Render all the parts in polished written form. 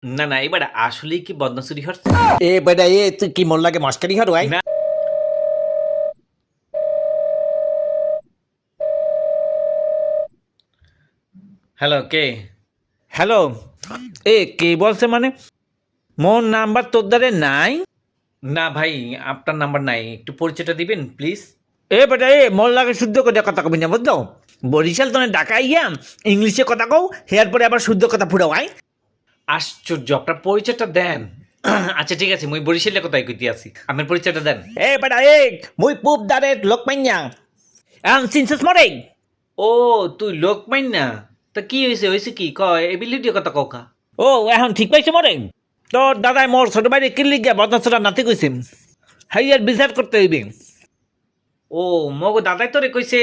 না, না এবার আসলেই কি বদনা চুরি হচ্ছে? এ বেটা এ তুই কি মোর লাগে মস্কারি হরওয়াই না। হ্যালো, কে? হ্যালো এ কে বলছে মানে মোর নাম্বার তোর দ্বারে নাই না ভাই, আপনার নাম্বার নাই। একটু পরিচয়টা দিবেন প্লিজ? এ বেটা এ মোর লাগে শুদ্ধ করে কথা কবি না বুঝছো বরিশাল তোনে ঢাকায় গিয়া ইংলিশে কথা কও হেয়ার পরে আবার শুদ্ধ কথা ফুরাও আই আশ্চর্য! আপনার পরিচয়টা দেন। আচ্ছা ঠিক আছে, মুই বরিশালে কোথায় কইতে আছি। আপনার পরিচয়টা দেন। এ বেটা এ মুই পুব দারে লোক পাইয়া আন সিনসেস মরে ও, তুই লোকমাইন না? তা কি হয়েছে? হয়েছে কি? কয় এবিলিটির কথা ককা। ও এখন ঠিক পাইছে মরে তোর দাদাই মোর ছোট ভাইরে কিল্লি গিয়া বদনাচরা নাতি কইছে হাইয়ার বিচার করতে হইবে ও, মগো দাদাই তোরে কইছে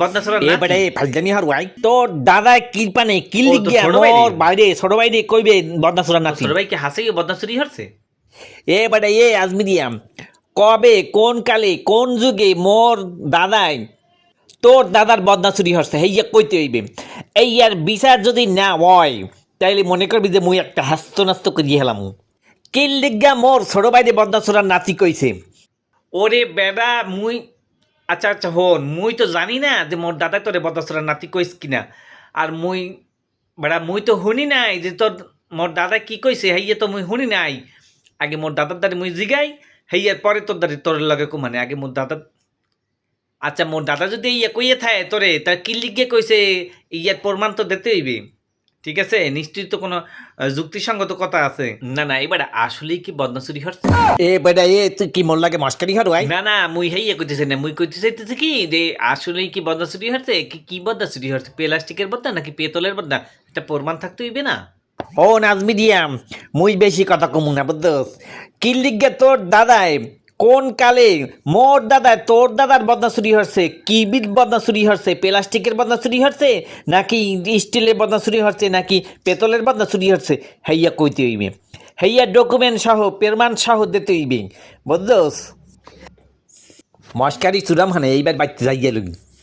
বদনাছড়া এ না? বেটা এ ফালজানি হার ওয়াই তোর দাদা কিরপানে কিল্লি ও, তোর গিয়া ছোট ভাই রে? মোর বাইরে ছোট ভাইরে কইবে বদনাচরা নাতি ছোট ভাই কি হাসে গিয়ে বদনাচুরি হচ্ছে? এ বেটা এ আজমিরিয়াম কবে কোন কালে কোন যুগে মোর দাদাই তোর দাদার বদনা চুরি হচ্ছে হেইয়া কইতে হইবে এই আর বিচার যদি না হয় তাইলে মনে করবি যে মুই একটা হাস্ত নাস্ত করিয়ে হেলাম কিল্লিগা মোর ছোট ভাইরে বদনা চোরার নাতি কইছে ওরে বেডা, মুই আচ্ছা আচ্ছা হন, মুই তো জানি না যে মোর দাদাই তোরে বদনাছড়া নাতি কইস কিনা। আর মুই বেড়া মুই তো শুনি নাই যে তোর মোর দাদা কি কইছে, হাইয়ে তো মুই শুনি নাই। আগে মোর দাদার দ্বারে মুই জিগাই, হাইয়ার পরে তোর দ্বারে তোর লগে কুমানে আগে মোর দাদা। আচ্ছা, মোর দাদা যদি ইয়ে কইয়ে থাকে তোরে, তার কি লিগে কইছে, ইয়ার প্রমাণ তো দিতে হইবে। ঠিক আছে, নিশ্চয়ই তো কোনো যুক্তিসঙ্গত কথা আছে। না না এবার আসলেই কি বদনা চুরি হচ্ছে? এ বেটা এ তুই কি মোর লাগে মস্কারি হর ভাই না না মুই হাইয়া কইতেছে না, মুই কইতে চাইতেছি কি যে আসলেই কি বদনা চুরি হচ্ছে, কি কি বদনা চুরি হচ্ছে, প্লাস্টিকের বদনা নাকি পেতলের বদনা? এটা প্রমাণ থাকতে হইবে না? ও নাজমিডিয়াম মুই বেশি কথা কমু না বুঝছস কিল্লিগা তোর দাদাই কোন কালে মোর দাদা তোর দাদার বদনা চুরি হচ্ছে কিবির বদনা চুরি হচ্ছে প্লাস্টিকের বদনা চুরি হচ্ছে নাকি স্টিলের বদনা চুরি হচ্ছে নাকি পেতলের বদনা চুরি হচ্ছে হেইয়া কইতে হইবে হেইয়া ডকুমেন্ট সহ প্রমাণ সহ দিতে হইবে বুঝছস মস্কারি চুরাম হানে এইবার বাইতে যাইয়া লই